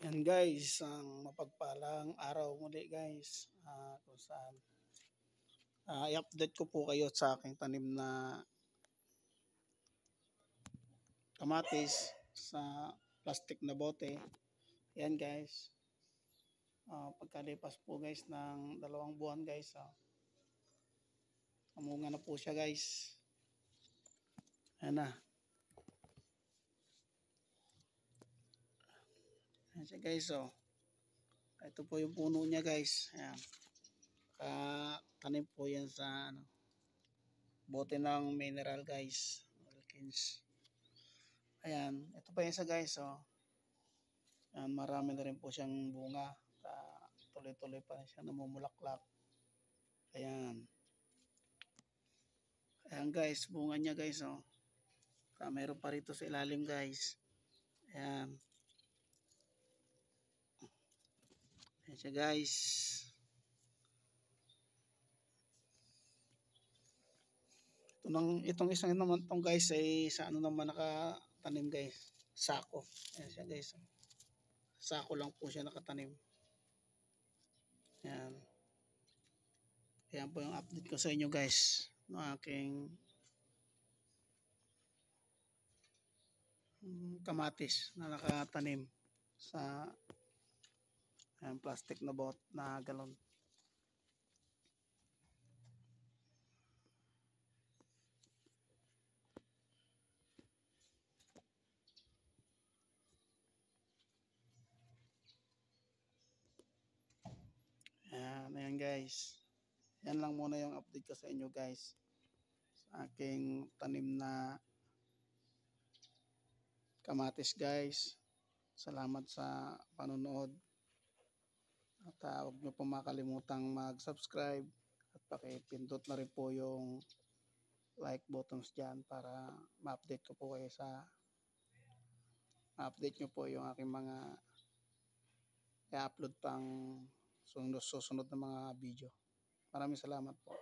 Yan guys, ang mapagpalang araw muli guys, kung saan i-update ko po kayo sa aking tanim na kamatis sa plastic na bote. Yan guys, pagkalipas po guys ng 2 buwan guys, amunga na po siya guys. Ayan na. Ayan siya guys, ito po yung puno niya guys. Ayan. Tanim po yan sa bote ng mineral guys. Wilkins. Ayan, ito pa isa guys, ayan, marami na rin po siyang bunga. Tuloy-tuloy pa rin siya namumulaklak. Ayan. Ayan guys, bunga niya guys, meron pa rito sa ilalim guys. Ayan. Ayan siya guys. Itong isang naman tong guys ay sa naman nakatanim guys. Sako. Ayan siya guys. Sako lang po siya nakatanim. Ayan. Ayan po yung update ko sa inyo guys. Ng aking kamatis na nakatanim sa plastic na bot na galon. Ayan guys. Yan lang muna yung update ko sa inyo guys. Sa aking tanim na kamatis guys. Salamat sa panonood. At huwag nyo po makalimutang mag-subscribe at pakipindot na rin po yung like buttons dyan para ma-update ko po kayo ma-update nyo po yung aking mga i-upload pang susunod na mga video. Maraming salamat po.